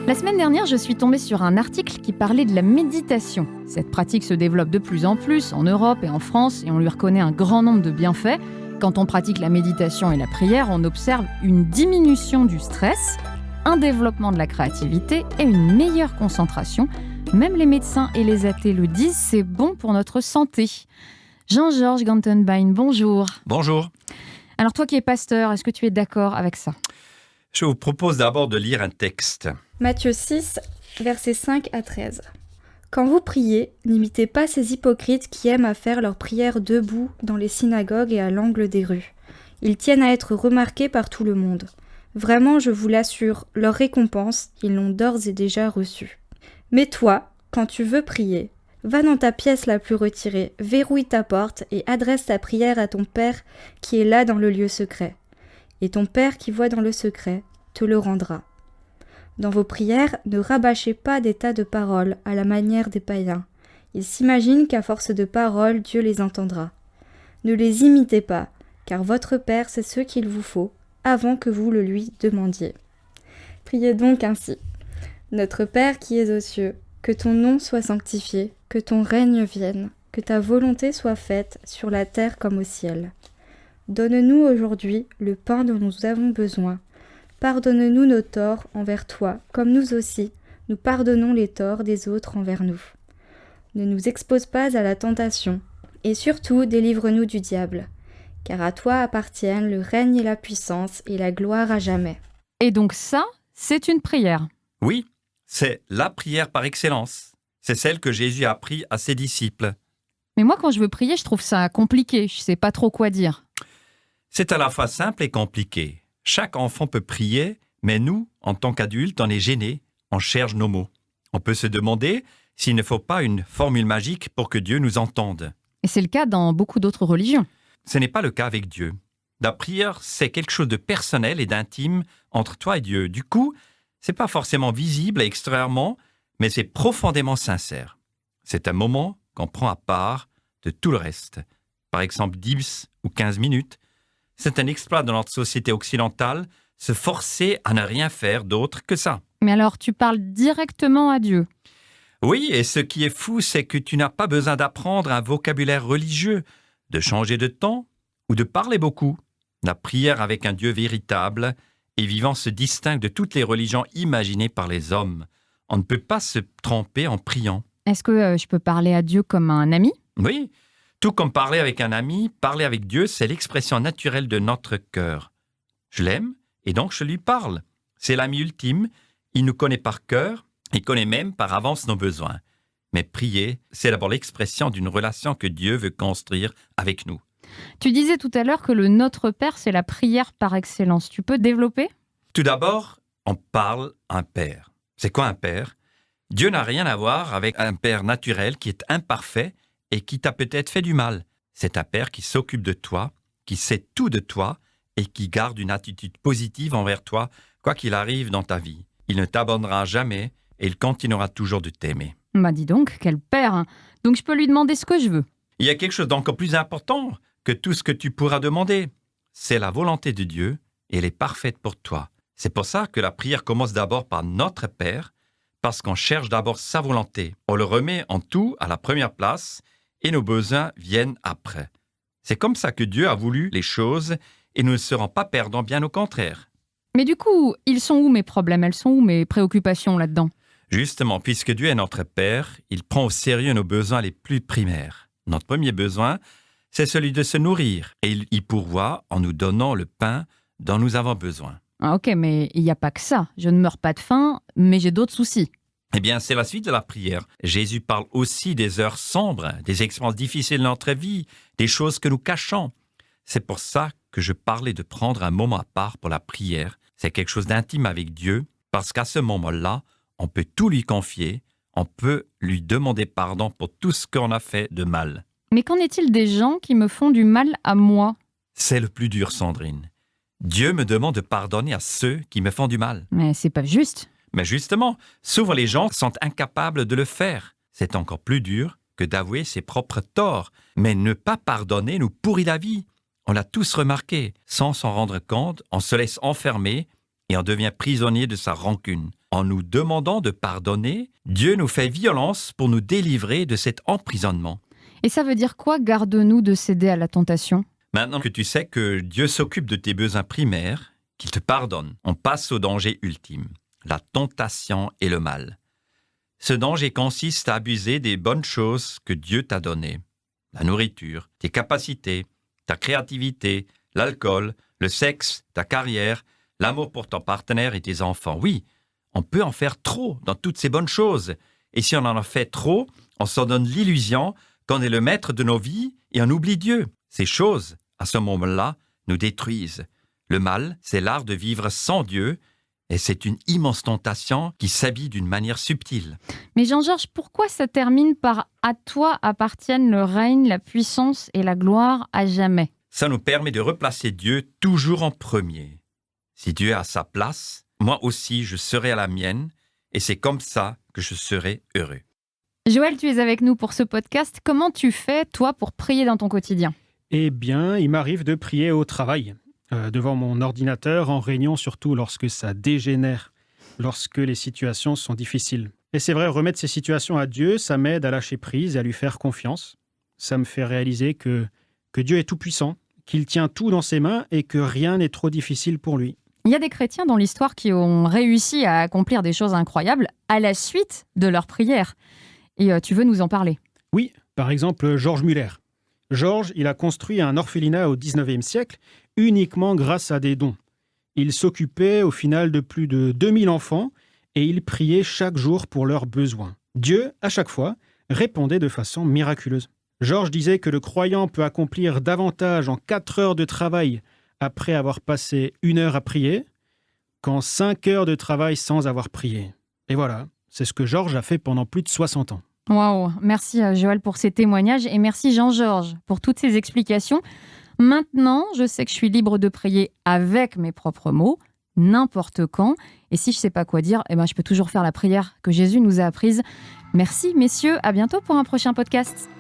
La semaine dernière, je suis tombée sur un article qui parlait de la méditation. Cette pratique se développe de plus en plus en Europe et en France et on lui reconnaît un grand nombre de bienfaits. Quand on pratique la méditation et la prière, on observe une diminution du stress, un développement de la créativité et une meilleure concentration. Même les médecins et les athées le disent, c'est bon pour notre santé. Jean-Georges Gantenbein, bonjour. Bonjour. Alors toi qui es pasteur, est-ce que tu es d'accord avec ça ? Je vous propose d'abord de lire un texte. Matthieu 6, versets 5 à 13. Quand vous priez, n'imitez pas ces hypocrites qui aiment à faire leurs prières debout dans les synagogues et à l'angle des rues. Ils tiennent à être remarqués par tout le monde. Vraiment, je vous l'assure, leur récompense, ils l'ont d'ores et déjà reçue. Mais toi, quand tu veux prier, va dans ta pièce la plus retirée, verrouille ta porte et adresse ta prière à ton Père qui est là dans le lieu secret. Et ton Père qui voit dans le secret te le rendra. Dans vos prières, ne rabâchez pas des tas de paroles à la manière des païens. Ils s'imaginent qu'à force de paroles, Dieu les entendra. Ne les imitez pas, car votre Père sait ce qu'il vous faut avant que vous le lui demandiez. Priez donc ainsi. Notre Père qui es aux cieux, que ton nom soit sanctifié, que ton règne vienne, que ta volonté soit faite sur la terre comme au ciel. Donne-nous aujourd'hui le pain dont nous avons besoin. Pardonne-nous nos torts envers toi, comme nous aussi, nous pardonnons les torts des autres envers nous. Ne nous expose pas à la tentation, et surtout délivre-nous du diable, car à toi appartiennent le règne et la puissance et la gloire à jamais. Et donc ça, c'est une prière. Oui, c'est la prière par excellence. C'est celle que Jésus a appris à ses disciples. Mais moi, quand je veux prier, je trouve ça compliqué. Je ne sais pas trop quoi dire. C'est à la fois simple et compliqué. Chaque enfant peut prier, mais nous, en tant qu'adultes, on est gênés, on cherche nos mots. On peut se demander s'il ne faut pas une formule magique pour que Dieu nous entende. Et c'est le cas dans beaucoup d'autres religions. Ce n'est pas le cas avec Dieu. La prière, c'est quelque chose de personnel et d'intime entre toi et Dieu. Du coup, c'est pas forcément visible extérieurement, mais c'est profondément sincère. C'est un moment qu'on prend à part de tout le reste. Par exemple, 10 ou 15 minutes. C'est un exploit de notre société occidentale, se forcer à ne rien faire d'autre que ça. Mais alors, tu parles directement à Dieu. Oui, et ce qui est fou, c'est que tu n'as pas besoin d'apprendre un vocabulaire religieux, de changer de temps ou de parler beaucoup. La prière avec un Dieu véritable et vivant se distingue de toutes les religions imaginées par les hommes. On ne peut pas se tromper en priant. Est-ce que je peux parler à Dieu comme un ami ? Oui, tout comme parler avec un ami, parler avec Dieu, c'est l'expression naturelle de notre cœur. Je l'aime et donc je lui parle. C'est l'ami ultime, il nous connaît par cœur, il connaît même par avance nos besoins. Mais prier, c'est d'abord l'expression d'une relation que Dieu veut construire avec nous. Tu disais tout à l'heure que le Notre Père, c'est la prière par excellence. Tu peux développer ? Tout d'abord, on parle à un père. C'est quoi un père ? Dieu n'a rien à voir avec un père naturel qui est imparfait et qui t'a peut-être fait du mal. C'est un père qui s'occupe de toi, qui sait tout de toi et qui garde une attitude positive envers toi, quoi qu'il arrive dans ta vie. Il ne t'abandonnera jamais et il continuera toujours de t'aimer. Bah dis donc, quel père, hein. Donc je peux lui demander ce que je veux. Il y a quelque chose d'encore plus important que tout ce que tu pourras demander. C'est la volonté de Dieu et elle est parfaite pour toi. C'est pour ça que la prière commence d'abord par notre Père, parce qu'on cherche d'abord sa volonté. On le remet en tout à la première place et nos besoins viennent après. C'est comme ça que Dieu a voulu les choses et nous ne serons pas perdants, bien au contraire. Mais du coup, ils sont où mes problèmes ? Elles sont où mes préoccupations là-dedans ? Justement, puisque Dieu est notre Père, il prend au sérieux nos besoins les plus primaires. Notre premier besoin, c'est celui de se nourrir et il y pourvoit en nous donnant le pain dont nous avons besoin. Ah ok, mais il n'y a pas que ça. Je ne meurs pas de faim, mais j'ai d'autres soucis. Eh bien, c'est la suite de la prière. Jésus parle aussi des heures sombres, des expériences difficiles de notre vie, des choses que nous cachons. C'est pour ça que je parlais de prendre un moment à part pour la prière. C'est quelque chose d'intime avec Dieu, parce qu'à ce moment-là, on peut tout lui confier, on peut lui demander pardon pour tout ce qu'on a fait de mal. Mais qu'en est-il des gens qui me font du mal à moi ? C'est le plus dur, Sandrine. Dieu me demande de pardonner à ceux qui me font du mal. Mais c'est pas juste. Mais justement, souvent les gens sont incapables de le faire. C'est encore plus dur que d'avouer ses propres torts. Mais ne pas pardonner nous pourrit la vie. On l'a tous remarqué. Sans s'en rendre compte, on se laisse enfermer et on devient prisonnier de sa rancune. En nous demandant de pardonner, Dieu nous fait violence pour nous délivrer de cet emprisonnement. Et ça veut dire quoi, garde-nous de céder à la tentation ? Maintenant que tu sais que Dieu s'occupe de tes besoins primaires, qu'il te pardonne, on passe au danger ultime, la tentation et le mal. Ce danger consiste à abuser des bonnes choses que Dieu t'a données. La nourriture, tes capacités, ta créativité, l'alcool, le sexe, ta carrière, l'amour pour ton partenaire et tes enfants. Oui, on peut en faire trop dans toutes ces bonnes choses. Et si on en fait trop, on s'en donne l'illusion qu'on est le maître de nos vies et on oublie Dieu. Ces choses, à ce moment-là, nous détruisent. Le mal, c'est l'art de vivre sans Dieu et c'est une immense tentation qui s'habille d'une manière subtile. Mais Jean-Georges, pourquoi ça termine par « À toi appartiennent le règne, la puissance et la gloire à jamais » ? Ça nous permet de replacer Dieu toujours en premier. Si Dieu est à sa place, moi aussi je serai à la mienne et c'est comme ça que je serai heureux. Joël, tu es avec nous pour ce podcast. Comment tu fais, toi, pour prier dans ton quotidien ? Eh bien, il m'arrive de prier au travail, devant mon ordinateur, en réunion, surtout lorsque ça dégénère, lorsque les situations sont difficiles. Et c'est vrai, remettre ces situations à Dieu, ça m'aide à lâcher prise et à lui faire confiance. Ça me fait réaliser que Dieu est tout-puissant, qu'il tient tout dans ses mains et que rien n'est trop difficile pour lui. Il y a des chrétiens dans l'histoire qui ont réussi à accomplir des choses incroyables à la suite de leur prière. Et tu veux nous en parler ? Oui, par exemple, Georges Muller. Georges, il a construit un orphelinat au XIXe siècle uniquement grâce à des dons. Il s'occupait au final de plus de 2000 enfants et il priait chaque jour pour leurs besoins. Dieu, à chaque fois, répondait de façon miraculeuse. Georges disait que le croyant peut accomplir davantage en 4 heures de travail après avoir passé 1 heure à prier qu'en 5 heures de travail sans avoir prié. Et voilà, c'est ce que Georges a fait pendant plus de 60 ans. Waouh, merci Joël pour ces témoignages et merci Jean-Georges pour toutes ces explications. Maintenant, je sais que je suis libre de prier avec mes propres mots, n'importe quand. Et si je ne sais pas quoi dire, je peux toujours faire la prière que Jésus nous a apprise. Merci messieurs, à bientôt pour un prochain podcast.